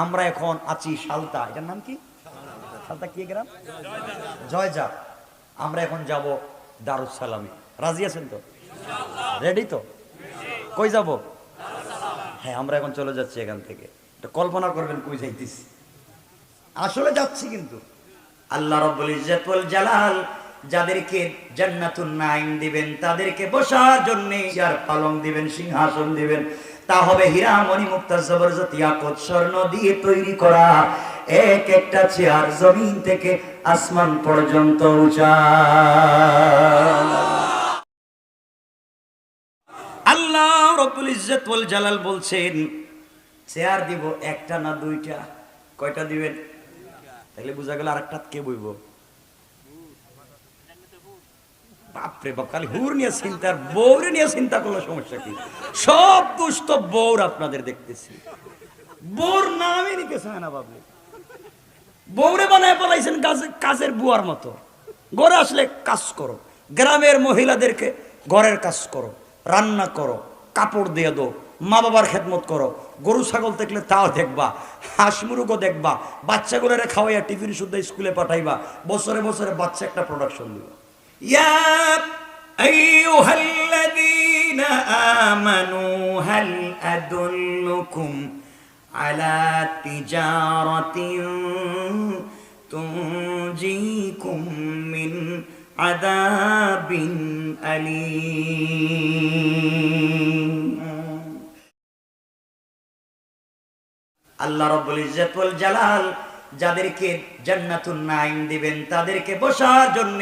আমরা এখন আছি সালতা, এটার নাম কি? সালতা কি গ্রাম? জয়জা। আমরা এখন যাব দারুস সালামে। রাজি আছেন তো? রেডি তো? কই যাব? হ্যাঁ, আমরা এখন চলে যাচ্ছি এখান থেকে। কল্পনা করবেন কই যাইতেছি, আসলে যাচ্ছি কিন্তু। আল্লাহ রাব্বুল ইজ্জত ওয়াল জালাল যাদেরকে জান্নাতুন নাঈম দিবেন, তাদেরকে বসার জন্য চেয়ার পালং দিবেন, সিংহাসন দিবেন। তা হবে হীরা মণি মুক্তা জবরজত ইয়াকুত স্বর্ণ দিয়ে তৈরি করা। এক একটা চেয়ার জমিন থেকে আসমান পর্যন্ত উঁচা। আল্লাহ রাব্বুল ইজ্জত ওয়াল জালাল বলছেন, চেয়ার দিব একটা না দুইটা? কয়টা দিবেন? তাহলে বোঝা গেল আরেকটা কে বইব? বাপরে বাপ, খালি হুর নিয়ে চিন্তা, বউরে নিয়ে চিন্তা করলে সমস্যা কি? সব দুষ্ট বউর আপনাদের দেখতেছি। বউর নামই নিতে চায় না বাবু। বউরে বানায় পালাইছেন কাজের বুয়ার মতো। ঘরে আসলে কাজ করো, গ্রামের মহিলাদেরকে ঘরের কাজ করো, রান্না করো, কাপড় দিয়ে দো, মা বাবার খেদমত করো, গরু ছাগল দেখলে তাও দেখবা, হাঁস মুরগও দেখবা, বাচ্চাগুলোরে খাওয়াইয়া টিফিন শুদ্ধ স্কুলে পাঠাইবা, বছরে বছরে বাচ্চা একটা প্রোডাকশন দিবা। ইয়া আইয়ুহাল্লাযীনা আমানু হাল আদুল্লুকুম আলা তিজারাতিন তুনজিকুম মিন আযাবিন আলীম। আল্লাহ রাব্বুল ইজ্জত ওয়াল জালাল যাদেরকে জান্নাতুন নাঈম দিবেন, তাদেরকে বসার জন্য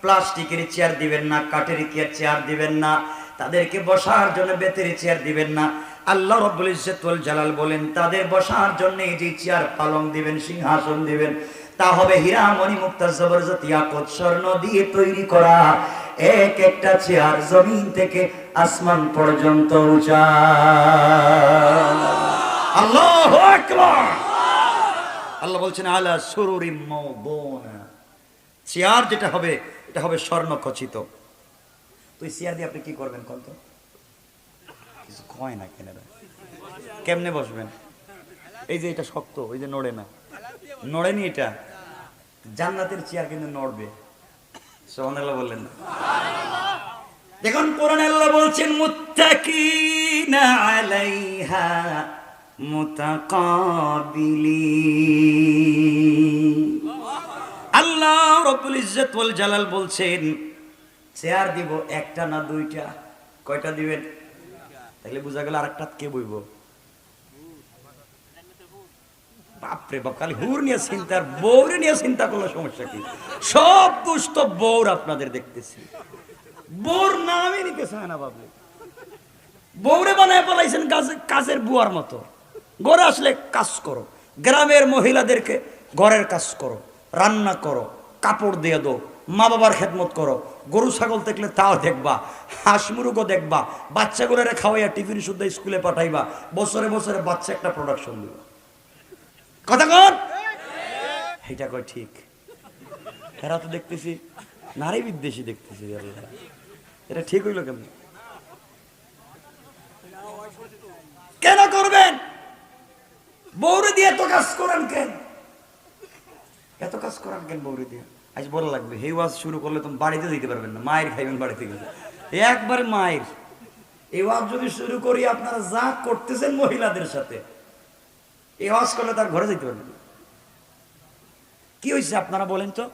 প্লাস্টিকের চেয়ার দিবেন না, কাঠের চেয়ার দিবেন না, তাদেরকে বসার জন্য বেতের চেয়ার দিবেন না। আল্লাহ রাব্বুল ইজ্জত ওয়াল জালাল বলেন, তাদের বসার জন্য যে চেয়ার পালং দিবেন, সিংহাসন দিবেন, তা হবে হীরা মণি মুক্তা জবরজত ইয়াকুত স্বর্ণ দিয়ে তৈরি করা। এক একটা চেয়ার জমিন থেকে আসমান পর্যন্ত উঁচা। আল্লাহু আকবার। আল্লাহ বলছেন আলা সুরুরিম মাওদুনা, চেয়ার যেটা হবে এটা হবে স্বর্ণ খচিত। তো এই চেয়ার দিয়ে আপনি কি করবেন কোন তো? কিছু কয় না কেন? কেমনে বসবেন? এই যে এটা শক্ত, ওই যে নড়ে না, নড়েনি এটা। জান্নাতের চেয়ার কিন্তু নড়বে। সুবহানাল্লাহ বললেন না? দেখুন কোরআনে আল্লাহ বলছেন মুত্তাকিনা আলাইহা মুতাকাবিলিন। আল্লাহ রাব্বুল ইজ্জত ওয়াল জালাল বলছেন, চেয়ার দিব একটা না দুইটা? কয়টা দিবেন? তাহলে বোঝা গেল আরেকটা কে বইব? বাপরে বাপ, খালি হুর নিয়ে চিন্তা, বউরে নিয়ে চিন্তা করলে সমস্যা কি? সব দুষ্ট বউর আপনাদের দেখতেছি। বউর নামই নিতে চায় না বাবু। বউরে বানায় পালাইছেন কাজের বুয়ার মতো। ঘরে আসলে কাজ করো, গ্রামের মহিলাদেরকে ঘরের কাজ করো, রান্না করো, কাপড় দিয়ে দো, মা বাবার খেদমত করো, গরু ছাগল দেখলে তাও দেখবা, হাঁস মুরগও দেখবা, বাচ্চাগুলোরে খাওয়াইয়া টিফিন শুদ্ধ স্কুলে পাঠাইবা, বছরে বছরে বাচ্চা একটা প্রোডাকশন দিবা। কথা কন? এটা কয় ঠিক? এরা তো দেখতেছি নারী বিদ্বেষী দেখতেছি। এটা ঠিক হইল কেমন? কেন করবেন? বউরে দিয়ে এত কাজ করেন কেন? এত কাজ করেন কেন বউরে দিয়ে? আজ বলা লাগবে, হে ওয়াজ শুরু করলে তুমি বাড়িতে দিতে পারবেন না, মায়ের খাইবেন বাড়িতে গেলে। একবারে মায়ের এই ওয়াজ যদি শুরু করি, আপনারা যা করতেছেন মহিলাদের সাথে, এই ওয়াজ করলে তার ঘরে যেতে পারবেন না। কি হয়েছে আপনারা বলেন তো?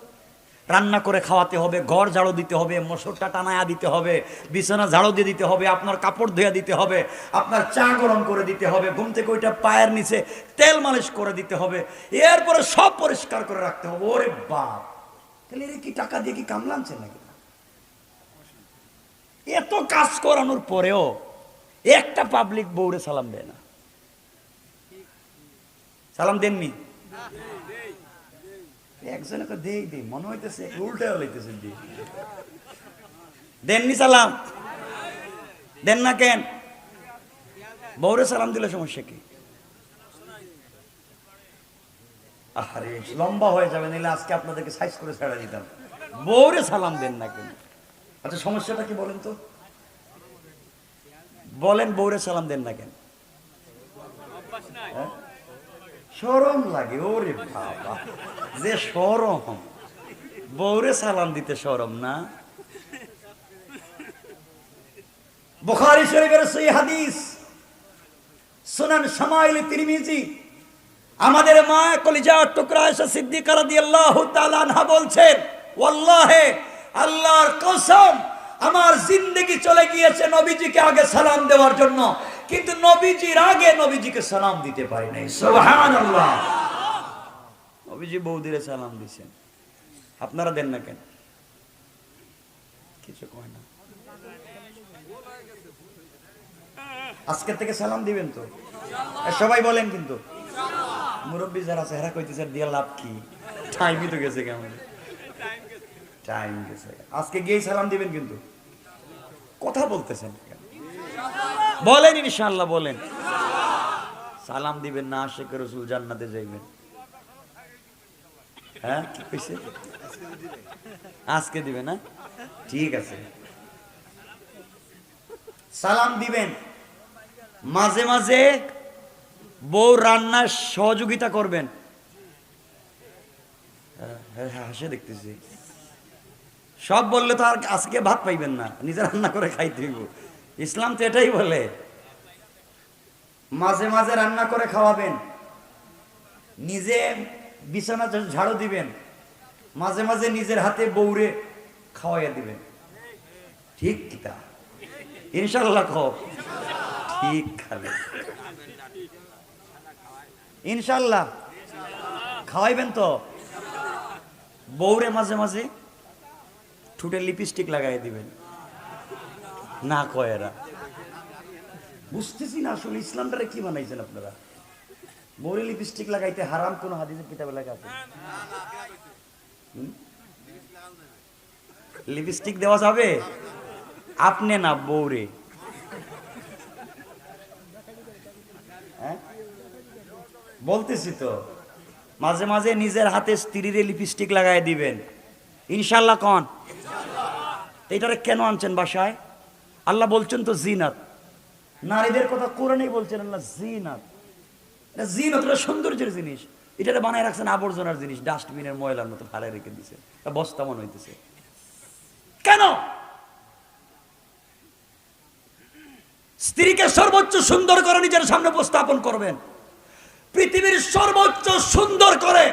রান্না করে খাওয়াতে হবে, ঘর ঝাড়ু দিতে হবে, মশরটা টানায়া দিতে হবে, বিছানা ঝাড়ু দিয়ে দিতে হবে, আপনার কাপড় ধুয়ে দিতে হবে, আপনার চা গরম করে দিতে হবে, ঘুম থেকে ওইটা পায়ের নিচে তেল মালিশ করে দিতে হবে, এরপরে সব পরিষ্কার করে রাখতে হবে। ওরে বাপ, তাহলে কি টাকা দিয়ে কি কামলানছেন নাকি? এত কাজ করানোর পরেও একটা পাবলিক বউরে সালাম দেয় না। সালাম দেননি? একজনকে দেই দেই মনে হইতেছে উল্টা হইতেছে। দেননি সালাম? দেন না কেন? বউরে সালাম দিলে সমস্যা কি? আরে লম্বা হয়ে যাবে, নিলে আজকে আপনাদেরকে সাইজ করে ছেড়ে দিতাম। বউরে সালাম দেন না কেন? আচ্ছা সমস্যাটা কি বলেন তো? বলেন বউরে সালাম দেন না কেন? শরম লাগে, ওরে বাবা যে শরম, বউরে সালাম দিতে শরম না? বুখারী শরীফের সহিহ হাদিস, সুনান শামাইল তিরমিজি, আমাদের মা কলিজার টুকরা আয়েশা সিদ্দিকা রাদিয়াল্লাহু তাআলা আনহা বলছেন, ওয়াল্লাহি আল্লাহর কসম, আমার জিন্দেগি চলে গিয়েছে নবীজিকে আগে সালাম দেওয়ার জন্য, কিন্তু নবীজির আগে নবীজিকে সালাম দিতে পারি নাই। সুবহানাল্লাহ। নবীজি বৌদিরে সালাম দিয়েছেন, আপনারা দেন না কেন? কিছু কয় না। আজকে থেকে সালাম দিবেন তো সবাই? বলেন কিন্তু মুরব্বী যারা আছে হেরা কইতেছে দিয়া লাভ কি, টাইমই তো গেছে, কেমন টাইম গেছে। আজকে গিয়ে সালাম দিবেন কিন্তু। কথা বলতেছেন কেন? বলেন ইনশাআল্লাহ, বলেন। সালাম দিবেন না, আশিকে রাসূল জান্নাতে যাইবেন। হ্যাঁ কি কইছে? আজকে দিবেন না? ঠিক আছে, সালাম দিবেন। মাঝে মাঝে বউ রান্নার সহযোগিতা করবেন। হাসে দেখতেছি, সব বললে তো আর আজকে ভাত পাইবেন না, নিজে রান্না করে খাইতে হইব। ইসলাম তো এটাই বলে, মাঝে মাঝে রান্না করে খাওয়াবেন, নিজে বিছানা ঝাড়ু দিবেন, মাঝে মাঝে নিজের হাতে বউরে খাওয়াইয়া দিবেন। ঠিক কিতা? ইনশাআল্লাহ খাও, ঠিক খাবে ইনশাআল্লাহ, খাওয়াইবেন তো। বউরে মাঝে মাঝে ঠোঁটে লিপস্টিক লাগাই দিবেন। না কয় এরা, বুঝতেছি না আসলে ইসলামটারে কি বানাইছেন আপনারা। বউরে লিপস্টিক লাগাইতে হারাম কোন হাদিসের কিতাবে লেখা আছে? লিপস্টিক দেওয়া যাবে? আপনি না, বউরে। বলতেছি তো, মাঝে মাঝে নিজের হাতে স্ত্রীরে লিপস্টিক লাগাই দিবেন ইনশাআল্লাহ। কোন এটারে কেন আনছেন বাসায়? আল্লাহ বলছেন তো জিনাত, নারীদের কথা কোরআনেই বলছেন আল্লাহ, জিনাত। এটা জিনাত, এটা সৌন্দর্যের জিনিস। এটারে বানায় রাখছেন আবর্জনার জিনিস, ডাস্টবিনের ময়লার মতো ফালে রেখে দিছে, বস্তা মনে হইতেছে। কেন? স্ত্রীকে সর্বোচ্চ সুন্দর করে নিজের সামনে উপস্থাপন করবেন। পৃথিবীর সর্বোচ্চ সুন্দর করে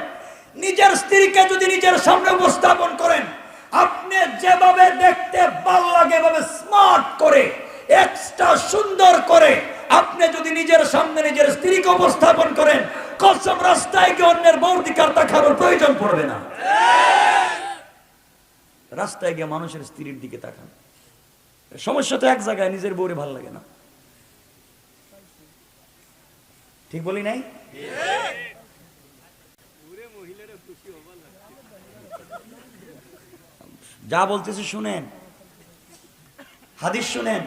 নিজের স্ত্রীকে যদি নিজের সামনে উপস্থাপন করেন, আপনি যেভাবে দেখতে ভালো লাগে এভাবে স্মার্ট করে, এক্সট্রা সুন্দর করে আপনি যদি নিজের সামনে নিজের স্ত্রীকে উপস্থাপন করেন, কসম রাস্তায় গিয়ে অন্যের বউর দিকে তাকানোর প্রয়োজন পড়বে না। রাস্তায় গিয়ে মানুষের স্ত্রীর দিকে তাকান। সমস্যা তো এক জায়গায়, নিজের বউরে ভালো লাগে না। ঠিক বলি নাই? যা বলতেছি শুনেন, হাদিস শুনেন।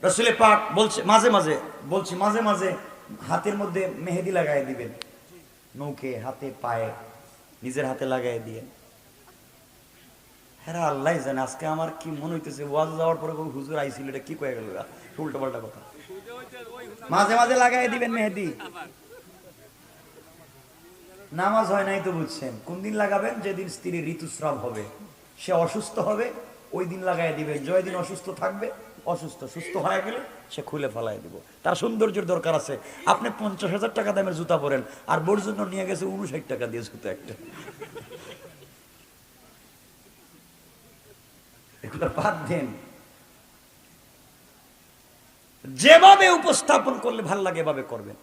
রাসূল পাক বলছে, মাঝে মাঝে বলছি, মাঝে মাঝে হাতের মধ্যে মেহেদি লাগাই দিবেন, নৌকে হাতে পায়ে নিজের হাতে লাগাই দিয়ে। হ্যাঁ আল্লাহ জানে আজকে আমার কি মনে হইতেছে, ওয়াজ যাওয়ার পরে হুজুর আইছিল, এটা কি কয়ে গেল, উল্টো পাল্টা কথা। মাঝে মাঝে লাগাই দিবেন মেহেদি। নামাজ হয় নাই তো বুঝছেন, কোন দিন লাগাবেন? যেদিন স্ত্রীর ঋতুস্রাব হবে, সে অসুস্থ হবে, ওই দিন লাগাই দিবেন। জয় দিন অসুস্থ থাকবে, সুস্থ হয়ে গেলে সে খুলে ফেলাই দিব। তার সৌন্দর্যের দরকার আছে। আপনি 50,000 টাকা দামের জুতা পরেন, আর বোর জন্য নিয়ে গেছে 59 টাকা দিয়ে জুতা একটা। এগুলো বাদ দেন। যেভাবে উপস্থাপন করলে ভাল লাগে এভাবে করবেন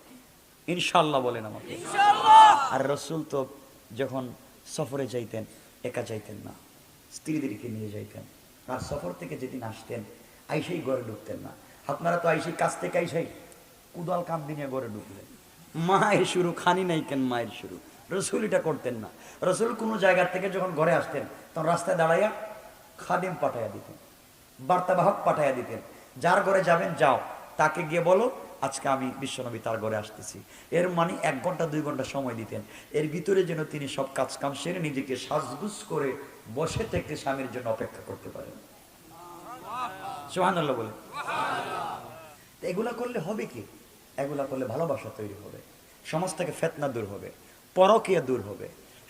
ইনশাআল্লাহ। বলেন আমাকে। আর রাসূল তো যখন সফরে যাইতেন একা যাইতেন না, স্ত্রীদেরকে নিয়ে যাইতেন। আর সফর থেকে যেদিন আসতেন আইসাই ঘরে ঢুকতেন না। আপনারা তো আইসাই কাছ থেকে আইসাই কুদাল কান্দি নিয়ে ঘরে ঢুকলেন, মায়ের শুরু, খানি নাই কেন মায়ের শুরু। রাসূল এটা করতেন না। রাসূল কোনো জায়গা থেকে যখন ঘরে আসতেন তখন রাস্তায় দাঁড়াইয়া খাদিম পাঠাইয়া দিতেন, বার্তাবাহক পাঠাইয়া দিতেন, যার ঘরে যাবেন যাও, তাকে গিয়ে বলো আজকে আমি বিশ্বনবী তার ঘরে আসতেছি। এর মানে 1 ঘন্টা 2 ঘন্টা সময় দিতেন। এর ভিতরে যেন তিনি সব কাজ কাম সেরে নিজেকে সাজগুজ করে বসে থেকে স্বামীর জন্য অপেক্ষা করতে পারেন। সুবহানাল্লাহ বলে। এগুলা করলে হবে কি? এগুলা করলে ভালোবাসা তৈরি হবে। সমাজ থেকে ফিতনা দূর হবে, পরকীয়া দূর হবে,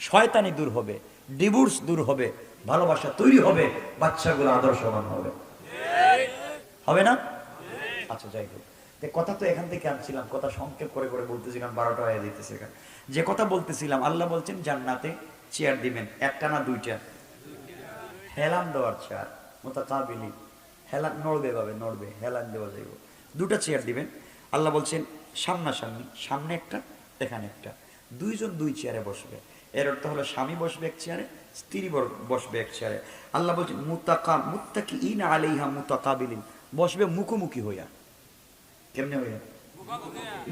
শয়তানি দূর হবে, ডিভোর্স দূর হবে, ভালোবাসা তৈরি হবে, বাচ্চাগুলো আদর্শবান হবে। হবে না? আচ্ছা যাই হোক, কথা তো এখান থেকে আনছিলাম, কথা সংক্ষেপ করে করে বলতেছিলাম, 12টা হয়ে যেতেছে। যে কথা বলতেছিলাম, আল্লাহ বলছেন জান্নাতে চেয়ার দিবেন, একটা না দুইটা, হেলান দেওয়ার চেয়ার, মুতাকাবিলি, হেলান নড়বে ভাবে, নড়বে, হেলান দেওয়া যাইব, দুটা চেয়ার দিবেন। আল্লাহ বলছেন সামনাসামনি, সামনে একটা, এখানে একটা, দুইজন দুই চেয়ারে বসবে। এর অর্থ হলো স্বামী বসবে এক চেয়ারে, স্ত্রী বসবে এক চেয়ারে। আল্লাহ বলছেন মুত্তাকিইনা আলাইহা মুতাকাবিলিন, বসবে মুখোমুখি হইয়া। কেমনে হইয়া?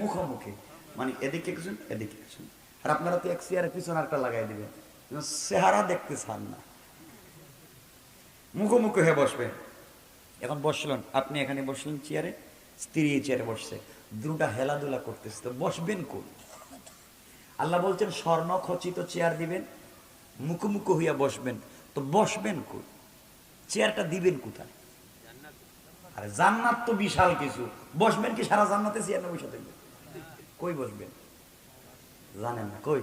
মুখোমুখি, মানে এদিকে একজন এদিকে একজন। আর আপনারা তো এক চেয়ারের পিছনে একটা লাগাই দিবেন, চেহারা দেখতে চান না, মুখোমুখি হয়ে বসবে। এখন বসলেন, আপনি এখানে বসলেন চেয়ারে, স্ত্রী চেয়ারে বসছে, দুটা হেলাধুলা করতেছে, তো বসবেন কোন? আল্লাহ বলছেন স্বর্ণ খচিত চেয়ার দিবেন, মুখোমুখি হইয়া বসবেন, তো বসবেন কোন? চেয়ারটা দিবেন কোথায়? আরে জান্নাত তো বিশাল কিছু, বসবেন কি সারা জান্নাতে চেয়ার না বসে থাকবেন? কই বসবেন জানেন না? কই?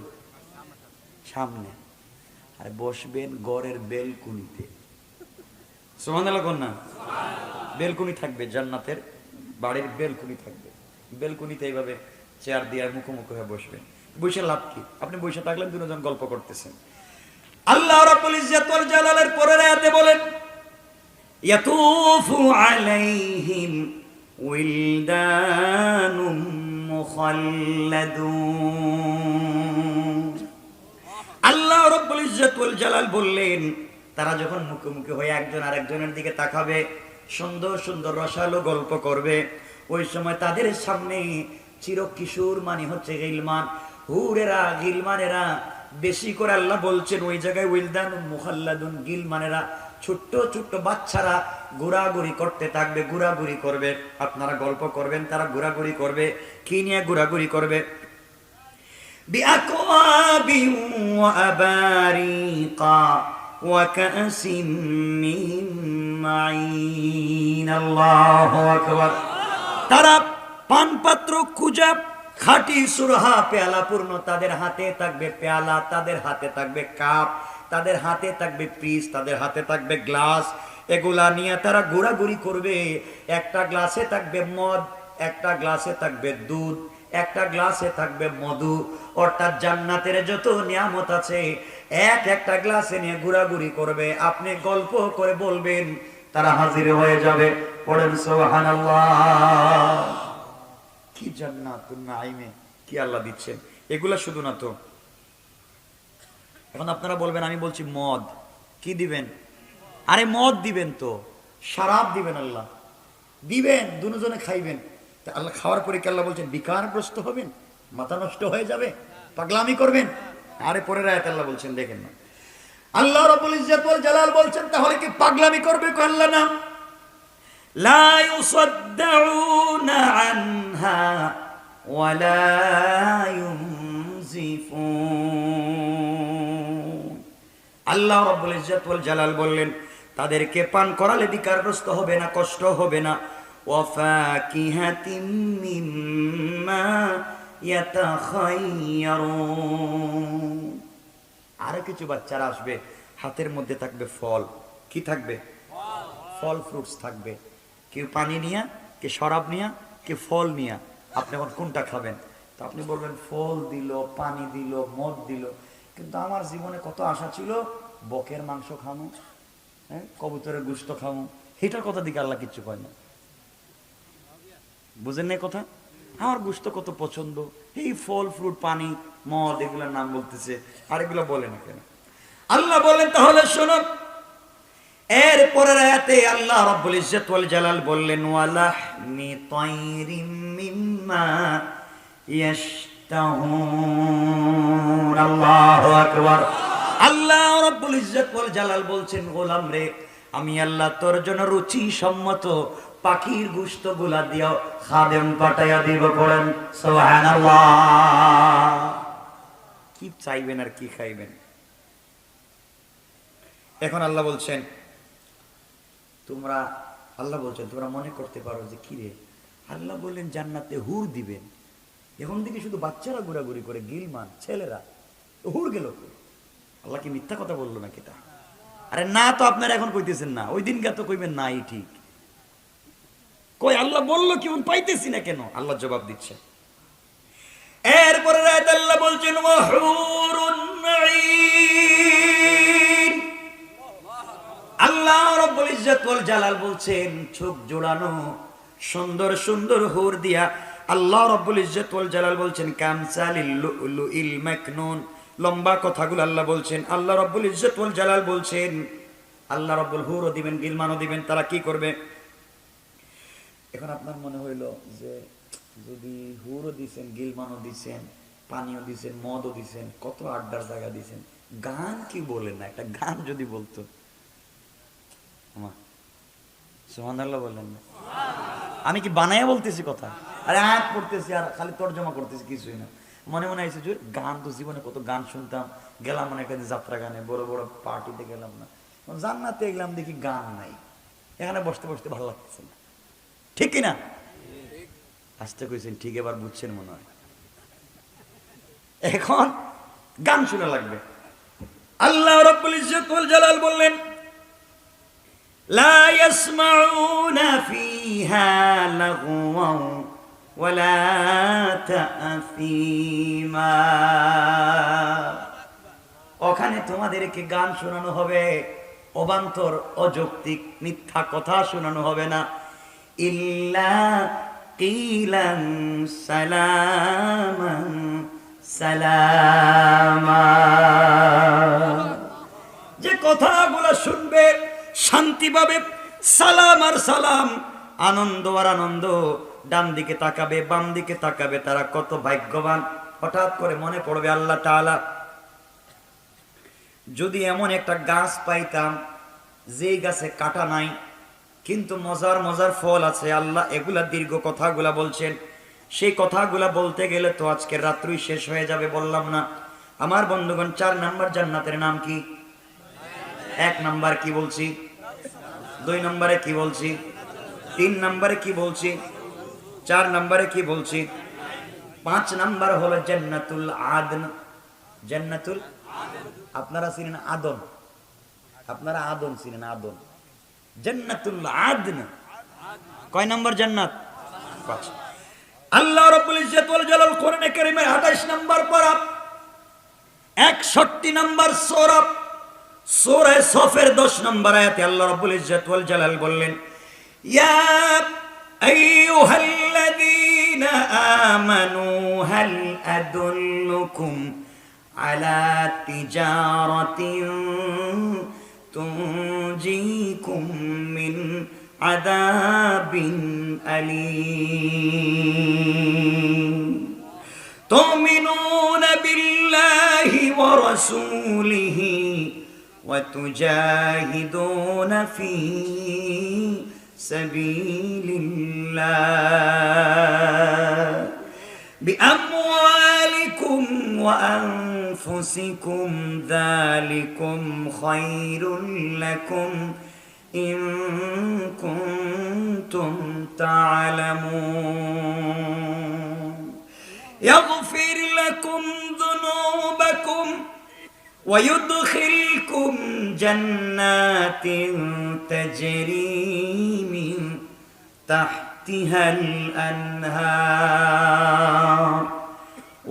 সামনে। আরে বসবেন ঘরের বেলকুনিতে। সুবহানাল্লাহ কোন না? বেলকুনি থাকবে, জান্নাতের বাড়ির বেলকুনি থাকবে, বেলকুনিতে এইভাবে চেয়ার দিয়ে মুখোমুখি হয়ে বসবেন। বসে লাভ কি? আপনি বসে থাকলেন, দুজন গল্প করতেছেন। আল্লাহ রাব্বুল ইজ্জত ওয়াল জালালের পরের আয়াতে বলেন ইয়াতুফু আলাইহিম উইলদানুম মুখাল্লাদুন। আল্লাহ রাব্বুল ইজ্জত ওয়াল জালাল বললেন তারা যখন মুখোমুখি হয়ে একজন আরেকজনের দিকে তাকাবে, সুন্দর সুন্দর রসালো গল্প করবে, ওই সময় তাদের সামনে চিরকিশোর মানে হচ্ছে গিলমান, হুরেরা, গিলমানেরা, বেশি করে আল্লাহ বলছেন ওই জায়গায় উইলদানুম মুখাল্লাদুন, গিলমানেরা, ছোট্ট ছোট্ট বাচ্চারা ঘোরাঘুরি করতে থাকবে, ঘোরাঘুরি করবে। আপনারা গল্প করবেন, তারা ঘোরাঘুরি করবে। কি নিয়ে ঘোরাঘুরি করবে? বিআকওয়াবিন ওয়া আবারিকা ওয়া কাসিম মিন মাইন। আল্লাহু আকবার। তারা পানপাত্র খুঁজা খাঁটি সুরহা পেয়ালা পূর্ণ, তাদের হাতে থাকবে পেয়ালা, তাদের হাতে থাকবে কাপ, তাদের হাতে থাকবে পিস, তাদের হাতে থাকবে গ্লাস। এগুলা নিয়ে তারা ঘোরাঘুরি করবে। একটা গ্লাসে থাকবে মদ, একটা গ্লাসে থাকবে দুধ, একটা গ্লাসে থাকবে মধু। অর্থাৎ জান্নাতের যত নিয়ামত আছে একটা গ্লাসে নিয়ে ঘোরাঘুরি করবে। আপনি গল্প করে বলবেন, তারা হাজির হয়ে যাবে। পড়েন সুবহানাল্লাহ। কি জান্নাতুন নাঈমে কি আল্লাহ দিচ্ছেন। এগুলা শুধু না তো। এখন আপনারা বলবেন আমি বলছি মদ, কি দিবেন? আরে মদ দিবেন তো, শরাব দিবেন, আল্লাহ দিবেন, দুজনে খাইবেন। আল্লাহ খাওয়ার পরে কি আল্লাহ বলছেন বিকারগ্রস্ত হবেন, মাথা নষ্ট হয়ে যাবে, পাগলামি করবেন? আরে পরের আয়াতে আল্লাহ বলছেন, দেখেন না, আল্লাহ রাব্বুল ইজ্জত ওয়াল জালাল বলছেন তাহলে কি পাগলামি করবে? আল্লাহ না, লা ইউসাদ্দাউনা আনহা ওয়া লা ইউনজিফুন। আল্লাহ রাব্বুল ইজ্জত ওয়াল জালাল বললেন তাদেরকে পান করালে বিকারগ্রস্ত হবে না, কষ্ট হবে না। ওয়া ফাকিহাতিম মিম্মা ইয়াতাখায়্যারুন। আরো কিছু বাচ্চারা আসবে, হাতের মধ্যে থাকবে ফল। কি থাকবে? ফল, ফ্রুটস থাকবে। কেউ পানি নিয়া, কে শরাব নিয়া, কে ফল নিয়া। আপনি এখন কোনটা খাবেন? তো আপনি বলবেন ফল দিল, পানি দিল, মদ দিল, কিন্তু আমার জীবনে কত আশা ছিল বকের মাংস খামু, হ্যাঁ, কবুতরের গোশত খামু। এটার কথা দিকে আল্লাহ কিচ্ছু কয় না। বুঝেন না কথা? আমার গোশত কত পছন্দ, এই ফল, ফ্রুট, পানি, মদ, এগুলোর নাম বলতেছে, আর এগুলো বলে না কেন? আল্লাহ বলেন তাহলে শোনো, এর পরের আয়াতে আল্লাহ রাব্বুল ইজ্জত ওয়াল জালাল বললেন ওয়ালাহমি তায়রিম মিম্মা ইয়াশতাহুন। আল্লাহু আকবার। আল্লাহ রাব্বুল ইজ্জত ওয়াল জালাল বলছেন গোলাম রে, আমি আল্লাহ তোর জন্য রুচি সম্মত পাখির গোশত গুলা দিও, খাদেম পাঠাইয়া দিব। পড়েন সুবহানাল্লাহ। কি চাইবেন আর কি খাইবেন? এখন আল্লাহ বলছেন তোমরা, আল্লাহ বলছেন তোমরা মনে করতে পারো যে কি রে, আল্লাহ বললেন জান্নাতে হুর দিবেন, এখন থেকে শুধু বাচ্চারা ঘোরাঘুরি করে, গিলমান ছেলেরা হুর গেল। আল্লাহ কি মিথ্যা কথা বললো নাকি? তা আরে না, তো আপনারা এখন কইতেছেন না, ওই দিনকে তো কইবেন নাই ঠিক। কই আল্লাহ বললো কি, পাইতেছি না কেন? আল্লাহ জবাব দিচ্ছে। এরপরে রাত আল্লাহ বলছেন ওয়াহুরুন আইন। আল্লাহ রাব্বুল ইজ্জত ওয়াল জালাল বলছেন চোখ জোড়ানো সুন্দর সুন্দর হুর দিয়া। আল্লাহ রাব্বুল ইজ্জত ওয়াল জালাল বলছেন কামসালিল লুলুইল মাকনুন। লম্বা কথাগুলো আল্লাহ বলছেন। আল্লাহ রাব্বুল ইজ্জত ওয়াল জালাল বলছেন আল্লাহ রাব্বুল হুরও দিবেন, গিলমানও দিবেন। তারা কি করবে? এখন আপনার মনে হইলো যে যদি হুরও দিছেন, গিলমানও দিছেন, পানিও দিছেন, মদও দিছেন, কত আড্ডার জায়গা দিছেন, গান কি বলেন না? একটা গান যদি বলতো। সুবহানাল্লাহ বললেন না? আমি কি বানাইয়া বলতেছি কথা? আরে আয়াত পড়তেছি আর খালি তর্জমা করতেছি, কিছুই না। মনে মনে আইছে যে গান তো জীবনে কত গান শুনতাম, গেলাম মানে একটা যাত্রা গানে, বড় বড় পার্টিতে গেলাম না, জান্নাতে গেলাম দেখি গান নাই, এখানে বসতে বসতে ভালো লাগতেছে না। ঠিক কিনা? আসতে কইছেন ঠিক, এবার বুঝছেন মনে হয়। এখন গান শোনা লাগবে। আল্লাহ রাব্বুল ইজ্জত ওয়াল জালাল বললেন লা ইয়াসমাউনা ফিহা লাগওয়ান ওয়ালা তা'সীমা। ওখানে তোমাদেরকে গান শোনানো হবে, অবান্তর অযৌক্তিক মিথ্যা কথা শোনানো হবে না। ইল্লা কিলান সালামান সালামা। যে কথাগুলো শুনবে শান্তি পাবে, সালাম আর সালাম, আনন্দ আর আনন্দ। ডান দিকে তাকাবে, বাম দিকে তাকাবে, তারা কত ভাগ্যবান। হঠাৎ করে মনে পড়বে আল্লাহ তাআলা যদি এমন একটা গাছ পাইতাম যে গাছে কাটা নাই কিন্তু মজার মজার ফল আছে। আল্লাহ এগুলা দীর্ঘ কথাগুলা বলছেন। সেই কথাগুলা বলতে গেলে তো আজকের রাত্রি শেষ হয়ে যাবে, বললাম না? আমার বন্ধুগণ, 4 নাম্বার জান্নাতের নাম কি? 1 নাম্বার কি বলছি, 2 নম্বরে কি বলছি, 3 নম্বরে কি বলছি, 4 নম্বরে কি বলছি, 5 নাম্বার হলো জান্নাতুল আদন। জান্নাতুল, আপনারা চিনেন আদন? আপনারা আদন চিনেন? আদন, জান্নাতুল আদন। কয় নম্বর জান্নাত? 5। আল্লাহ রাব্বুল ইজ্জত ওয়াল জালাল কোরআনে কারীমের 28 নম্বর পারা 61 নম্বর সূরা সূরা সফের 10 নম্বর আয়াতে আল্লাহ রাব্বুল ইজ্জত ওয়াল জালাল বললেন ইয়া আইয়ুহাল্লাযীনা আমানু হাল আদুল্লুকুম আলা তিজারাতিন তুনজিকুম মিন আযাবিন আলীম তুমিনুনা বিল্লাহি ওয়া রাসূলিহি ওয়া তুজাহিদুনা ফি সাবিলিল্লাহ বিআমওয়ালিকুম ওয়া আনফুসিকুম যালিকুম খায়রুল লাকুম ইন কুনতুম তা'লামুন ইয়াগফির লাকুম যুনুবাকুম ওয়া ইউদখিলকুম জান্নাতিন তাজরি মিন তাহতিহাল আনহার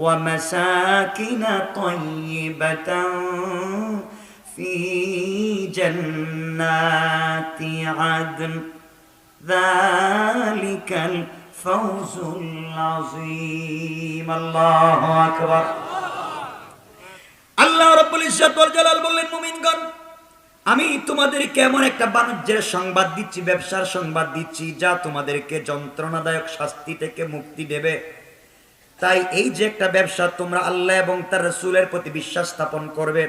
ওয়া মাসাকিন তাইয়্যিবাতান ফি জান্নাতি আদন যালিকাল ফাওজুল আযীম। আল্লাহু আকবার। আল্লাহ রাব্বুল ইজ্জত ওয়াল জালাল বললেন মুমিনগণ, আমি তোমাদেরকে এমন একটা বাণিজ্যের সংবাদ দিচ্ছি, ব্যবসার সংবাদ দিচ্ছি যা তোমাদেরকে যন্ত্রণাদায়ক শাস্তি থেকে মুক্তি দেবে। তাই এই যে একটা ব্যবসা, তোমরা আল্লাহ এবং তার রাসূলের প্রতি বিশ্বাস স্থাপন করবে,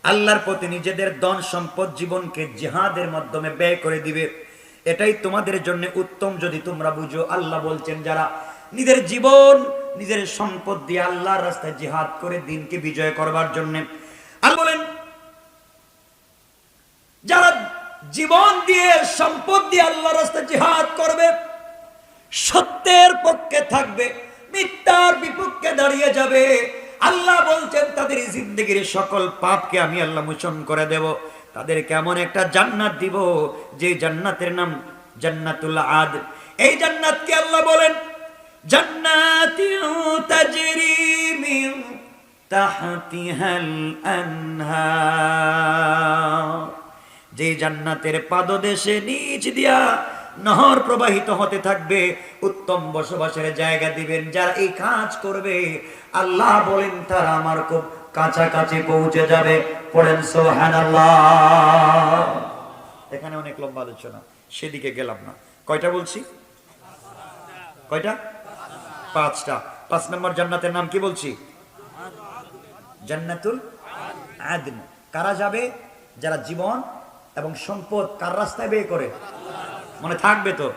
আল্লাহর প্রতি নিজেদের ধন সম্পদ জীবনকে জিহাদের মাধ্যমে ব্যয় করে দিবে, এটাই তোমাদের জন্য উত্তম যদি তোমরা বুঝো। আল্লাহ বলছেন যারা নিজের জীবন নিজের সম্পদ দিয়ে আল্লাহর রাস্তায় জিহাদ করে দিনকে বিজয় করবার জন্য, আল্লাহ বলেন যারা জীবন দিয়ে সম্পদ দিয়ে আল্লাহর রাস্তায় জিহাদ করবে, সত্যের পক্ষে থাকবে, মিথ্যার বিপক্ষে দাঁড়িয়ে যাবে। আল্লাহ বলছেন তাদের জিন্দেগির সকল পাপকে আমি আল্লাহ মোচন করে দেব। তাদেরকে এমন একটা জান্নাত দিব যে জান্নাতের নাম জান্নাতুল আদ। এই জান্নাতকে আল্লাহ বলেন জান্নাতিউ তাজরি মিন তাহতিহাল আনহার, যে জান্নাতের পাদদেশে নিচ দিয়া নহর প্রবাহিত হতে থাকবে, উত্তম বসবাসের জায়গা দিবেন। যারা এই কাজ করবে আল্লাহ বলেন তারা আমার খুব কাছাকাছি পৌঁছে যাবে। পড়েন সুবহানাল্লাহ। এখানে অনেক লম্বা আলোচনা, সেদিকে গেলাম না। কয়টা বলছি? কয়টা? 5টা। 5 নম্বর জান্নাতের নাম কি বলছি? জান্নাতুল আদন। কারা যাবে? যারা জীবন এবং সম্পদ কার রাস্তায় ব্যয় করে। মনে থাকবে তো?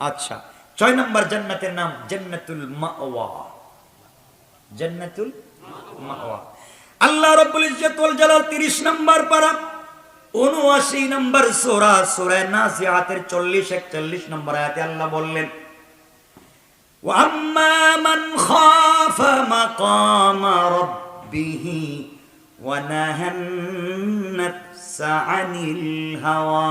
আচ্ছা, 6 নম্বর জান্নাতের নাম জান্নাতুল মাওয়া। জান্নাতুল মাওয়া। আল্লাহ রাব্বুল ইজ্জত ওয়াল জালাল 30 নম্বর পারা 79 নম্বর সূরা, সূরা নাজিআতের 40-41 নম্বর আয়াতে আল্লাহ বললেন ওয়া আম্মা মান খাফা মাকামা রাব্বিহি ওয়া নাহান নাফসা আনিল হাওয়া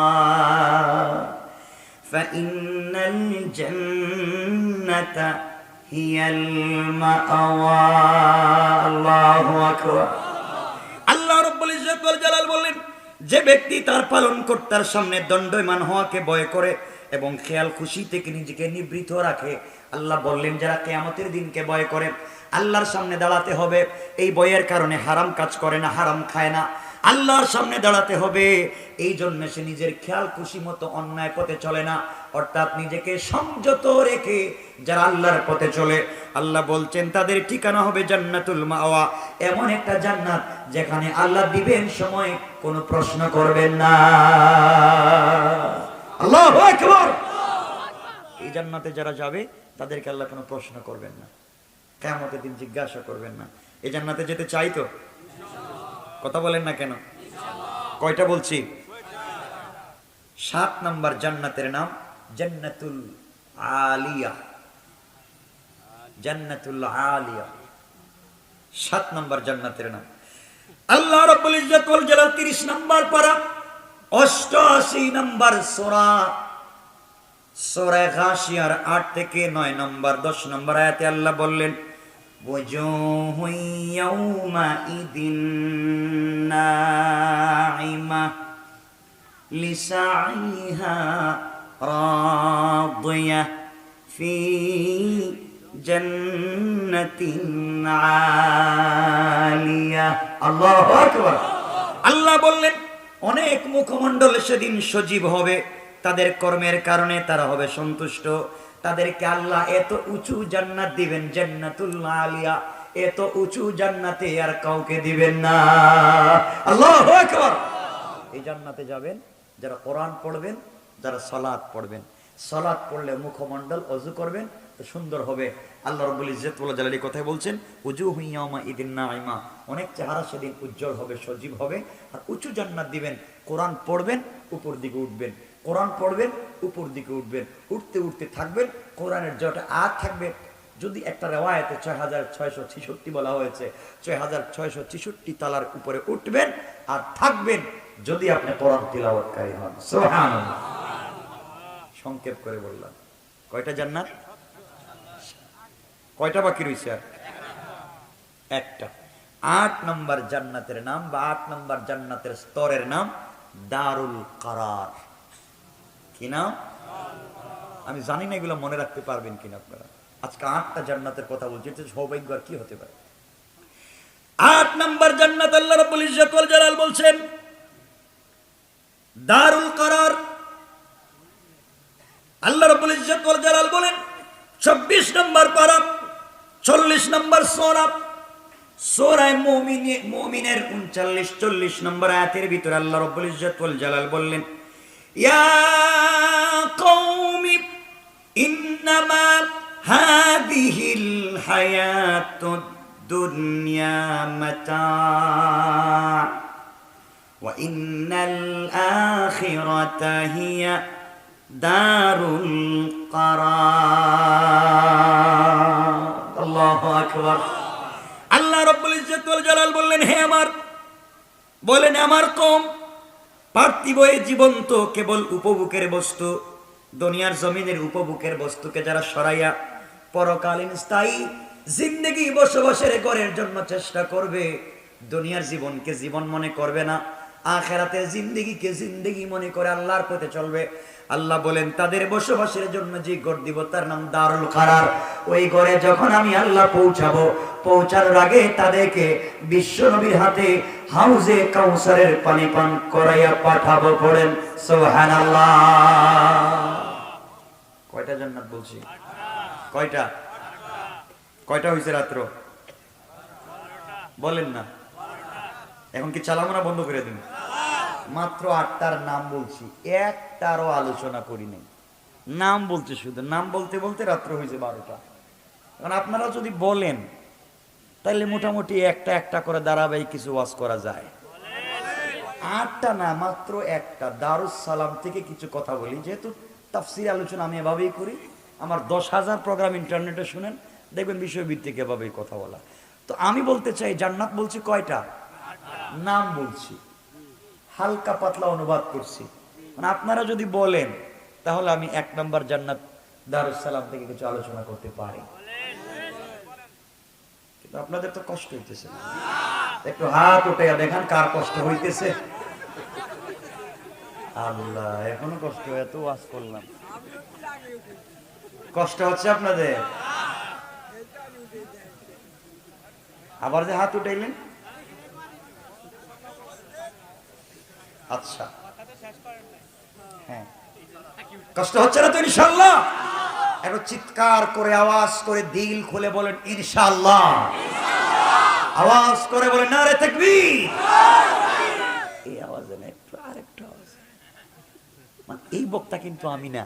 ফাইন্নাল জান্নাতা হিয়াল মাওয়া। আল্লাহু আকবার। আল্লাহ রাব্বুল ইজ্জত ওয়াল জালাল বললেন যে ব্যক্তি তার পালনকর্তার সামনে দণ্ডায়মান হওয়াকে ভয় করে এবং খেয়াল খুশি থেকে নিজেকে নিবৃত রাখে, আল্লাহ বললেন যারা কিয়ামতের দিনকে ভয় করে, আল্লাহর সামনে দাঁড়াতে হবে, এই ভয়ের কারণে হারাম কাজ করে না, হারাম খায় না, আল্লাহর সামনে দাঁড়াতে হবে, এই জন্য সে নিজের খেয়াল খুশি মতো অন্যায় পথে চলে না, অর্থাৎ নিজেকে সংযত রেখে যারা আল্লাহর পথে চলে, আল্লাহ বলছেন তাদের ঠিকানা হবে জান্নাতুল মাওয়া। এমন একটা জান্নাত যেখানে আল্লাহ দিবেন সময় কোনো প্রশ্ন করবেন না। আল্লাহু আকবার। এই জান্নাতে যারা যাবে তাদেরকে আল্লাহ কোনো প্রশ্ন করবেন না, কিয়ামতের দিন জিজ্ঞাসা করবেন না। এই জান্নাতে যেতে চাই তো? কথা বলেন না কেন? কয়টা বলছি? 7 নম্বর জান্নাতের নাম জান্নাতুল আলিয়া। জান্নাতুল আলিয়া 7 নম্বর জান্নাতের নাম। আল্লাহ রাব্বুল ইজ্জত ওয়াল জালাল 30 নম্বর পারা 88 নম্বর সূরা, সূরা গাশিয়ার 8 থেকে 9 নম্বর 10 নম্বর আয়াতে আল্লাহ বললেন ওয়াজুহু ইয়াউমাইদিন নাঈমা লিসাইহা রাদিয়া ফি জান্নাতিন আলিয়া। আল্লাহু আকবার। আল্লাহ বললেন অনেক মুখমণ্ডল সেদিন সজীব হবে, তাদের কর্মের কারণে তারা হবে সন্তুষ্ট, তাদেরকে আল্লাহ এত উঁচু জান্নাত দিবেন, জান্নাতুল আলিয়া, এত উঁচু জান্নাতে আর কাউকে দিবেন না। আল্লাহু আকবার। এই জান্নাতে যাবেন যারা কোরআন পড়বেন, যারা সালাত পড়বেন। সালাত পড়লে মুখমণ্ডল ওযু করবেন তো সুন্দর হবে। আল্লাহ রাব্বুল ইজ্জত ওয়াল জালালি কথাই বলছেন উজুহু ইয়াউমাইদিন নাঈমা, অনেক চেহারা সেদিন উজ্জ্বল হবে, সজীব হবে, আর উঁচু জান্নাত দিবেন। কোরআন পড়বেন উপর দিকে উঠবেন, কোরআন পড়বেন উপর দিকে উঠবেন, উঠতে উঠতে থাকবেন, কোরআনের যতটা আয়াত থাকবে, যদি একটা রিওয়ায়াতে 6666 বলা হয়েছে, 6666 তালার উপরে উঠবেন আর থাকবেন যদি আপনি কোরআন তিলাওয়াতকারী হন। সুবহানাল্লাহ। সংক্ষেপ করে বললাম। কয়টা জান্নাত? কয়টা বাকি রয়েছে? আর একটা। 8 নম্বর জান্নাতের নাম বা 8 নম্বর জান্নাতের স্তরের নাম দারুল কারার। কি নাম? আমি জানি না এগুলো মনে রাখতে পারবেন কিনা আপনারা। আজকে 8টা জান্নাতের কথা বলছি, এটা সৌভাগ্য আর কি হতে পারে। 8 নম্বর জান্নাত আল্লাহ রাব্বুল ইজ্জত ওয়াল জালাল বলছেন দারুল কারার। আল্লাহ রাব্বুল ইজ্জত ওয়াল জালাল বলেন 26 নম্বর পারা 40 নম্বর সূরা, সূরা মুমিনের 39-40 নম্বর আয়াতের ভিতরে আল্লাহ রাব্বুল ইজ্জত ওয়াল জালাল বললেন ইয়া কওমি ইন্নামা হাযিহিল হায়াতুদ দুনিয়া মাতা' ওয়া ইন্নাল আখিরাতা হিয়া দারুল কারার। আল্লাহু আকবার। আল্লাহ রাব্বুল ইজ্জত ওয়াল জালাল বললেন, হে আমার কওম, পার্থিব এই জীবন তো কেবল উপভোগের বস্তু। দুনিয়ার জমিনের উপভোগের বস্তুকে যারা সরাইয়া পরকালীন স্থায়ী জিন্দেগি বসবাসের করার জন্য চেষ্টা করবে, দুনিয়ার জীবনকে জীবন মনে করবে না, আখিরাতের জিন্দেগিকে জিন্দেগি মনে করে আল্লাহর পথে চলবে, আল্লাহ বলেন তাদের বসবাসের জন্য যে ঘর দিব তার নাম দারুল কারার। ওই ঘরে যখন আমি আল্লাহ পৌঁছাবো, পৌঁছানোর আগে তাদেরকে বিশ্ব নবীর হাতে হাউজে কাউসারের পানি পান করাইয়া পাঠাবো। পড়েন সুবহানাল্লাহ। কয়টা জান্নাত বলছি? কয়টা? কয়টা হয়েছে রাত্র? বলেন না। এখন কি চালামোনা বন্ধ করে দিন? মাত্র 8টার নাম বলছি, একটারও আলোচনা করি নাই। নাম বলতে, শুধু নাম বলতে বলতে রাত্র হয়েছে 12টা। এখন আপনারা যদি বলেন তাহলে মোটামুটি একটা একটা করে ধারাবাহিক কিছু ওয়াজ করা যায়। 8টা না, মাত্র একটা। দারুস সালাম থেকে কিছু কথা বলি, যেহেতু তাফসীর আলোচনা আমি এভাবেই করি। আমার 10,000 প্রোগ্রাম ইন্টারনেটে শুনেন, দেখবেন বিষয়ভিত্তিক এভাবেই কথা বলা। তো আমি বলতে চাই, জান্নাত বলছি কয়টা? নাম বলছি, হালকা পাতলা অনুবাদ করছি। মানে আপনারা যদি বলেন তাহলে আমি 1 নম্বর জান্নাত দারুস সালাম থেকে কিছু আলোচনা করতে পারি। কিন্তু আপনাদের তো কষ্ট হইতেছে, একটু হাত উঠাইয়া দেখান কার কষ্ট হইতেছে। আল্লাহ, এখনো কষ্ট, এত ওয়াজ করলাম, কষ্ট হচ্ছে আপনাদের? আবার যে হাত উঠাইলেন, আচ্ছা হ্যাঁ, কষ্ট হচ্ছে না তো ইনশাআল্লাহ? একটু চিৎকার করে আওয়াজ করে দিল খুলে বলেন ইনশাআল্লাহ। আওয়াজ করে বলেন নারে তাকবীর। এই আওয়াজে না, একটু আরেকটু আওয়াজ। মানে এই বক্তা কিন্তু আমি না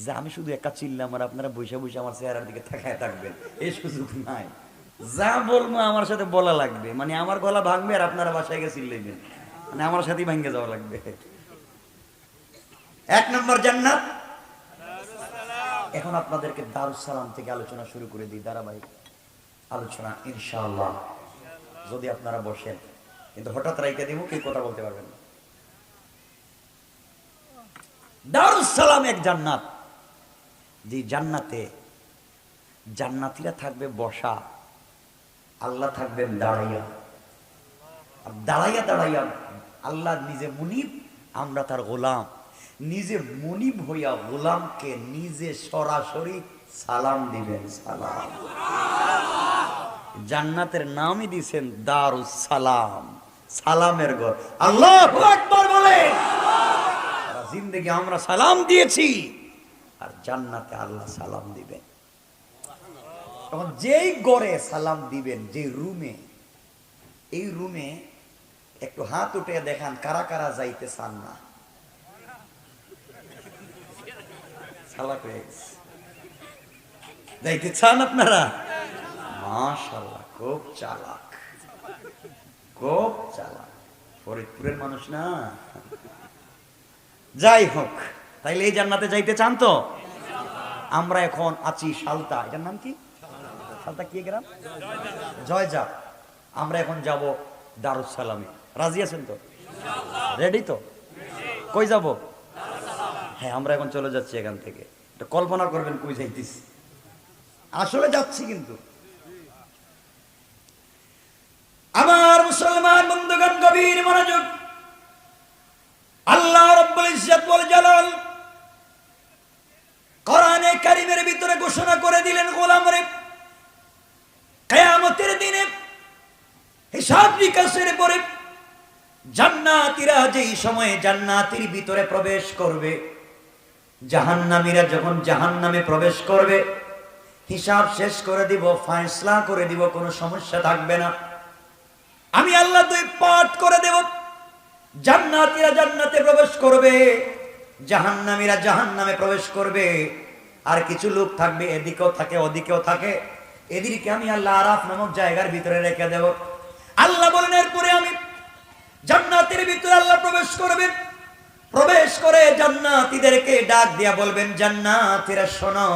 যে আমি শুধু একা চিল্লাম আর আপনারা বসে বসে আমার চেহারার দিকে তাকায় থাকবেন, এই সুযোগ নাই। যা বলবো আমার সাথে বলা লাগবে, মানে আমার গলা ভাঙবে আর আপনারা বাসায় গিয়ে চিল্লাইবেন, মানে আমার সাথেই ভাঙে যাওয়া লাগবে। 1 নম্বর জান্নাত। এখন আপনাদেরকে দারুস সালাম থেকে আলোচনা শুরু করে দিই, ধারাবাহিক আলোচনা ইনশাআল্লাহ, যদি আপনারা বসেন। কিন্তু হঠাৎ রাইকে দিব, কেউ কথা বলতে পারবেন না। দারুস সালাম এক জান্নাত, যে জান্নাতে জান্নাতীরা থাকবে বসা, আল্লাহ থাকবেন দাঁড়াইয়া। আর দাঁড়াইয়া দাঁড়াইয়া আল্লাহ নিজে মুনিব, আমরা তার গোলাম। নিজে মুনিব হইয়া গোলামকে নিজে সরাসরি সালাম দিবেন। সালাম। জান্নাতের নামই দিয়েছেন দারুস সালাম, সালামের ঘর। আল্লাহু আকবার বলে। জিন্দেগি আমরা সালাম দিয়েছি, আর জান্নাতে আল্লাহ সালাম দিবেন। তখন যেই ঘরে সালাম দিবেন, যে রুমে, এই রুমে একটু হাত উঠে দেখান কারা কারা যাইতে চান না। যাইতে চান আপনারা? মাশাআল্লাহ, খুব চালাক, খুব চালাক। ফরিদপুরের মানুষ না? যাই হোক, তাইলে এই জান্নাতে যাইতে চান তো? আমরা এখন আছি সালতা, এটার নাম কি? সালতা কি গ্রাম? জয়জা। আমরা এখন যাব দারুস সালামে। রাজি আছেন তো? রেডি তো? কই যাব? হ্যাঁ, আমরা এখন চলে যাচ্ছি এখান থেকে। এটা কল্পনা করবেন কই যাইতেছি, আসলে যাচ্ছি। কিন্তু আমার মুসলমান বন্ধুগণ, গভীর মনোযোগ। আল্লাহ রাব্বুল ইজ্জত ওয়াল জালাল কোরআনে কারীমের ভিতরে ঘোষণা করে দিলেন, গোলামরে কিয়ামতের দিনে হিসাব নিকাশের পরে জান্নাতীরা যেই সময়ে জান্নাতের ভিতরে প্রবেশ করবে, জাহান্নামীরা যখন জাহান্নামে প্রবেশ করবে, হিসাব শেষ করে দিব, ফয়সালা করে দিব, কোনো সমস্যা থাকবে না। আমি আল্লাহ 2 পার্ট করে দেব। জান্নাতীরা জান্নাতে প্রবেশ করবে, জাহান্নামীরা জাহান্নামে প্রবেশ করবে। আর কিছু লোক থাকবে এদিকেও থাকে ওদিকেও থাকে, এদিকে আমি আল্লাহ আরাফ নামক জায়গার ভিতরে রেখে দেব। আল্লাহ বলেন, এরপরে আমি জান্নাতের ভিতরে আল্লাহ প্রবেশ করবেন, প্রবেশ করে জান্নাতীদেরকে ডাক দিয়া বলবেন, জান্নাতীরা শোনো,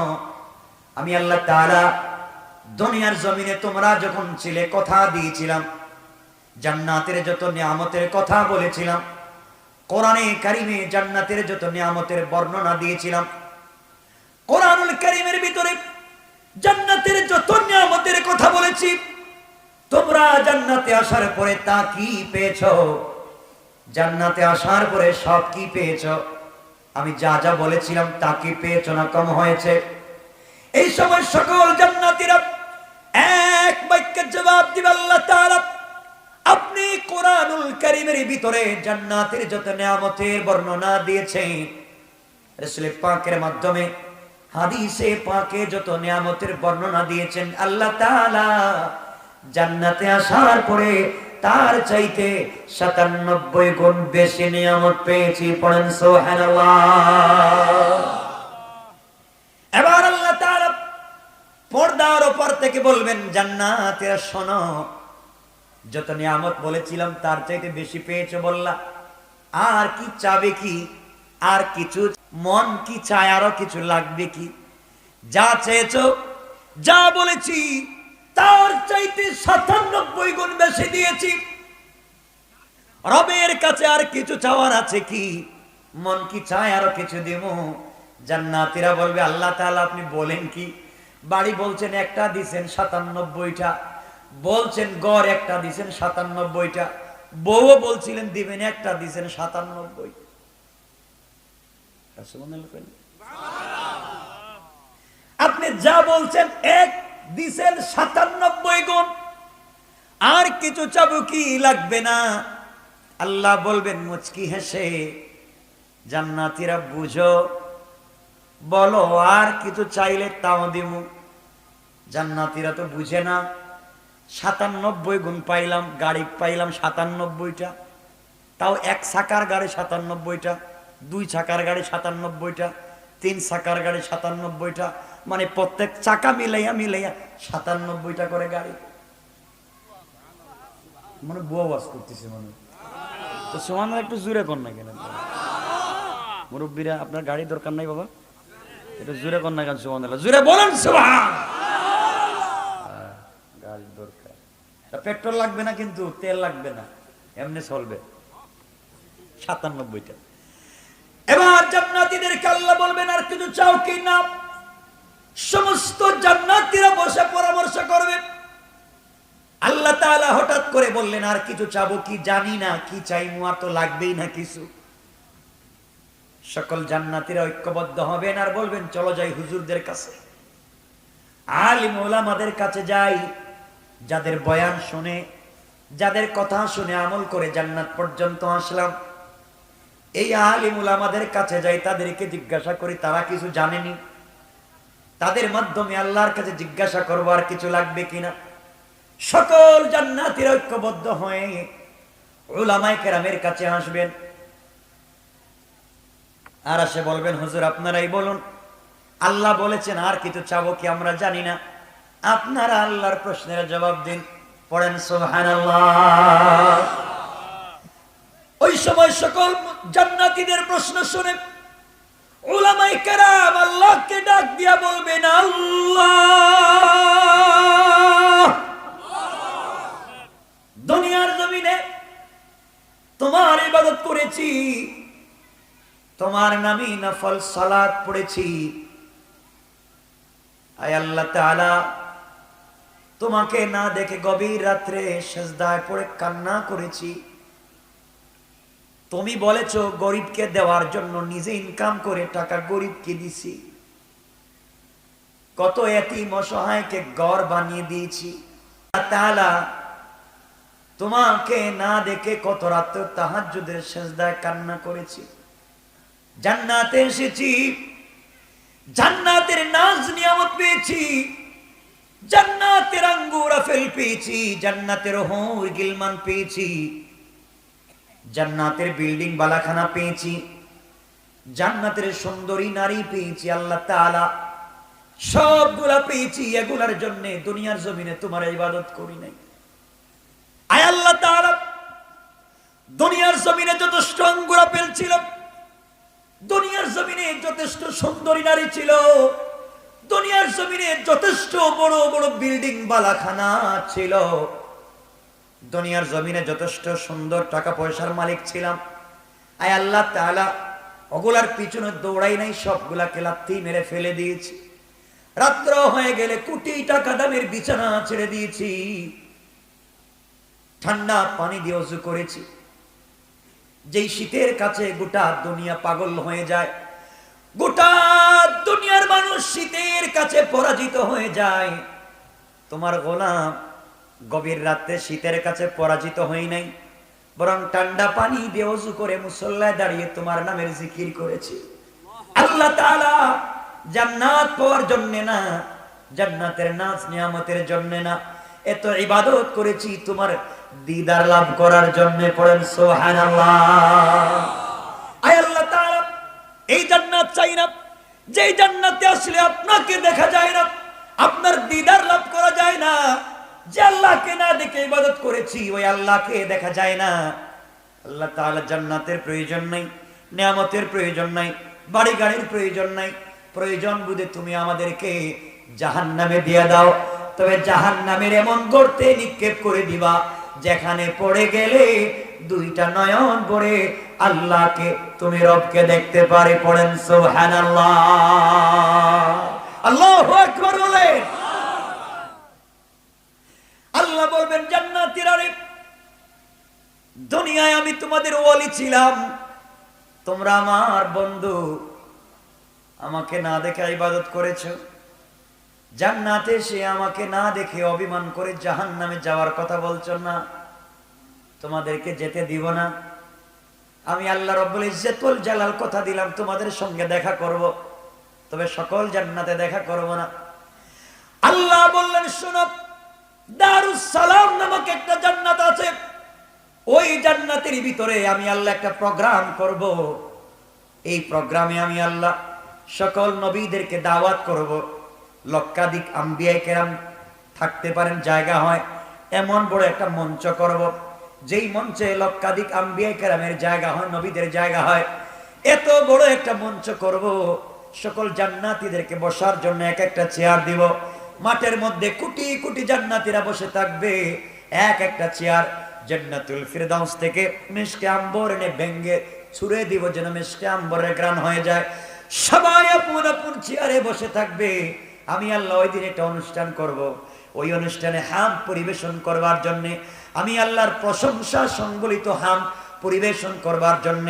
আমি আল্লাহ তাআলা দুনিয়ার জমিনে তোমরা যখন ছিলে কথা দিয়েছিলাম, জান্নাতের যত নিয়ামতের কথা বলেছিলাম, কোরআনে কারিমে জান্নাতের যত নিয়ামতের বর্ণনা দিয়েছিলাম, কোরআনুল কারিমের ভিতরে জান্নাতের যত নিয়ামতের কথা বলেছি, তোমরা জান্নাতে আসার পরে তা কি পেয়েছো? জান্নাতে আসার পরে সব কি পেয়েছো? আমি যা যা বলেছিলাম তা কি পেয়েছো না কম হয়েছে? এই সময় সকল জান্নাতীরা এক বাক্যে জবাব দিবে, আল্লাহ তাআলা আপনি কোরআনুল কারীমের ভিতরে জান্নাতের যত নিয়ামতের বর্ণনা দিয়েছেন, রাসূল পাকের মাধ্যমে হাদিসে পাকে যত নিয়ামতের বর্ণনা দিয়েছেন, আল্লাহ তাআলা জান্নাতে আসার পরে তার চাইতে ৯৭ গুণ বেশি নিয়ামত পেয়েছি। পড়েন সুবহানাল্লাহ। এবার আল্লাহ তাআলা পর্দার উপর থেকে বলবেন, জান্নাতীরা শোনো, যত নিয়ামত বলেছিলাম তার চাইতে বেশি পেয়েছো বললা, আর কি চাবে? কি আর কিছু মন কি চায়? আরো কিছু লাগবে কি? যা চেয়েছো, যা বলেছি তার চাইতে ৯৭ গুণ বেশি দিয়েছি। রবের কাছে আর কিছু চাওয়ার আছে কি? মন কি চায় আরো কিছু দেব? জান্নাতীরা বলবে, আল্লাহ তাআলা আপনি বলেন কি? বাড়ি বলছেন একটা দিবেন ৯৭টা, বলছেন গড় একটা দিবেন ৯৭টা, বউ বলছিলেন দিবেন একটা, দিবেন ৯৭। আপনি যা বলছেন এক দিছেন ৯৭ গুণ, আর কিছু চাবো কি? লাগবে না। আল্লাহ বলবেন মুচকি হেসে, জান্নাতীরা বুঝো, বলো আর কিছু চাইলে তাও দিমু। জান্নাতীরা তো বুঝে না, ৯৭ গুণ পাইলাম, গাড়ি পাইলাম ৯৭টা, তাও এক চাকার গাড়ি ৯৭টা, ২ চাকার গাড়ি ৯৭টা, ৩ চাকার গাড়ি ৯৭টা, মানে প্রত্যেক চাকা মিলাইয়া মিলাইয়া ৯৭টা করে গাড়ি। মানে বুয়া ওয়াজ করতেছে মনে তো। সমান একটু জোরে কর না কেন মুরব্বীরা? আপনার গাড়ি দরকার নাই বাবা, এটা জোরে কর না কেন? সুবহান আল্লাহ জোরে বলেন সুবহান। গাড়ি দরকার, পেট্রোল লাগবে না কিন্তু, তেল লাগবে না, এমনি চলবে ৯৭টা। এবার জান্নাতীদেরকে আল্লাহ বলবেন, আর কিছু চাও কি? না। সমস্ত জান্নাতীরা বসে পরামর্শ করবে। আল্লাহ তাআলা হঠাৎ করে বললেন, আর কিছু চাবো কি? জানি না কি চাইমু, আর তো লাগবেই না কিছু। সকল জান্নাতীরা ঐক্যবদ্ধ হবেন আর বলবেন, চলো যাই হুজুরদের কাছে, আলিম ওলামাদের কাছে যাই, যাদের বয়ান শুনে, যাদের কথা শুনে আমল করে জান্নাত পর্যন্ত আসলাম। এই আলিম ওলামাদের কাছে যাই, তাদেরকে জিজ্ঞাসা করি তারা কিছু জানেনি, তাদের মাধ্যমে আল্লাহর কাছে জিজ্ঞাসা করবো আর কিছু লাগবে কিনা। সকল জান্নাতীরা ঐক্যবদ্ধ হয়ে উলামায়ে কেরামের কাছে আসবেন, আর এসে বলবেন, হুজুর আপনারাই বলুন, আল্লাহ বলেছেন আর কিছু চাবো কি? আমরা জানি না, আপনারা আল্লাহর প্রশ্নের জবাব দিন। পড়েন সুবহানাল্লাহ। ওই সময় সকল জান্নাতীদের প্রশ্ন শুনে উলামায়ে কেরাম আল্লাহকে ডাক দিয়া বলবেন, আল্লাহ, দুনিয়ার জমিনে তোমার ইবাদত করেছি, তোমার নামে নফল সালাত পড়েছি, আয় আল্লাহ তাআলা, তোমাকে না দেখে গভীর রাত্রে সিজদায় পড়ে কান্না করেছি। তুমি বলেছো গরিবকে দেওয়ার জন্য নিজে ইনকাম করে টাকা গরিবকে দিছি, কত এতিম অসহায়কে ঘর বানিয়ে দিয়েছি। আল্লাহ তাআলা, তোমাকে না দেখে কত রাত তাহাজ্জুদের সিজদায় কান্না করেছি। জান্নাতে এসেছি, জান্নাতের নাজ নিয়ামত পেয়েছি, জান্নাতের আঙ্গুর আপেল পেয়েছি, জান্নাতের হুর গিলমান পেয়েছি, জান্নাতের বিল্ডিং বালাখানা পেয়েছি, জান্নাতের সুন্দরী নারী পেয়েছি। আল্লাহ তাআলা সবগুলা পেয়েছি, এগুলার জন্য দুনিয়ার জমিনে তোমার ইবাদত করি নাই। আয় আল্লাহ তাআলা, দুনিয়ার জমিনে যত আঙ্গুর আপেল ছিল দুনিয়ার জমিনে যথেষ্ট সুন্দরী নারী ছিল, দুনিয়ার জমিনে যথেষ্ট বড় বড় বিল্ডিং বালাখানা ছিল, দুনিয়ার জমিনে যথেষ্ট সুন্দর টাকা পয়সার মালিক ছিলাম। আয় আল্লাহ তাআলা ওগুলার পিছনে দৌড়াই নাই, সবগুলাকে লাথি মেরে ফেলে দিয়েছি। রাত্র হয়ে গেলে কোটি টাকা দামের বিছানা ছেড়ে দিয়েছি, ঠান্ডা পানি দিয়ে ওযু করেছি। যেই শীতের কাছে গোটা দুনিয়া পাগল হয়ে যায়, গোটা দুনিয়ার মানুষ শীতের কাছে পরাজিত হয়ে যায়, তোমার গোলাম গভীর রাতে শীতের কাছে পরাজিত হই নাই, বরং ঠান্ডা পানি দিয়ে ওযু করে মুসল্লায় দাঁড়িয়ে তোমার নামের জিকির করেছি। আল্লাহ তাআলা জান্নাত পাওয়ার জন্য না, জান্নাতের নাজ নিয়ামতের জন্য না, এত ইবাদত করেছি তোমার দিদার লাভ করার জন্য। পড়েন সুবহানাল্লাহ। আয় আল্লাহ তাআলা এই জান্নাত চাই না, যেই জান্নাতে আসলে আপনাকে দেখা যায় না, আপনার দিদার লাভ করা যায় না। যে আল্লাহকে না দেখে ইবাদত করেছি ওই আল্লাহকে দেখা যায় না। আল্লাহ তাআলা জান্নাতের প্রয়োজন নাই, নিয়ামতের প্রয়োজন নাই, বাড়ি গাড়ির প্রয়োজন নাই, প্রয়োজন বুঝে তুমি আমাদেরকে জাহান্নামে দিয়ে দাও। তবে জাহান্নামের এমন গর্তে নিক্ষেপ করে দিবা যেখানে পড়ে গেলে দুইটা নয়ন ভরে আল্লাহকে তুমি রবকে দেখতে পারে। পড়েন সুবহানাল্লাহ। আল্লাহু আকবার বলেন। আল্লাহ বলবেন জান্নাতীরা রে, দুনিয়ায় আমি তোমাদের ওয়ালি ছিলাম, তোমরা আমার বন্ধু, আমাকে না দেখে ইবাদত করেছো। জান্নাতে সে আমাকে না দেখে অভিমান করে জাহান্নামে যাওয়ার কথা বলছো না, তোমাদেরকে যেতে দিব না। আমি আল্লাহ রাব্বুল ইজ্জতুল জালাল কথা দিলাম তোমাদের সঙ্গে দেখা করব, তবে সকল জান্নাতে দেখা করব না। আল্লাহ বললেন শোনো, দারুস সালাম নামক একটা জান্নাত আছে, ওই জান্নাতের ভিতরে আমি আল্লাহ একটা প্রোগ্রাম করব। এই প্রোগ্রামে আমি আল্লাহ সকল নবীদেরকে দাওয়াত করব। লক্ষাধিক আম্বিয়া কেরাম থাকতে পারেন, জায়গা হয় এমন বড় একটা মঞ্চ করব, যেই মঞ্চে লক্ষাধিক আম্বিয়া কেরামের জায়গা হয়, নবীদের জায়গা হয়। এত বড় একটা মঞ্চ করব, সকল জান্নাতীদেরকে বসার জন্য এক একটা চেয়ার দিব। মাঠের মধ্যে কোটি কোটি জান্নাতীরা বসে থাকবে, এক একটা চেয়ার জান্নাতুল ফিরদাউস থেকে মিশকে আম্বর এনে ভেঙ্গে ছুঁড়ে দিব, যেন মিশকে আম্বরের ঘ্রাণ হয়ে যায়। সবাই আপন আপন চেয়ারে বসে থাকবে। আমি আল্লাহ ওই দিন একটা অনুষ্ঠান করব, ওই অনুষ্ঠানে হাম পরিবেশন করবার জন্য, আমি আল্লাহর প্রশংসা সংবলিত হাম পরিবেশন করবার জন্য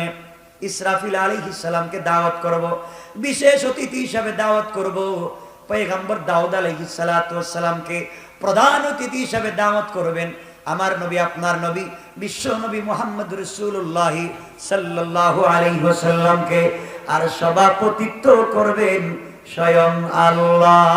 ইসরাফিল আলাইহিস সালামকে দাওয়াত করব, বিশেষ অতিথি হিসাবে দাওয়াত করব। পয়গম্বর দাউদ আলাইহিস সালাতু ওয়াস সালামকে প্রধান অতিথি হিসাবে দাওয়াত করবেন। আমার নবী, আপনার নবী, বিশ্ব নবী মুহাম্মদ রাসূলুল্লাহ সাল্লাল্লাহু আলাইহি ওয়াসাল্লামকে, আর সভাপতিত্ব করবেন স্বয়ং আল্লাহ।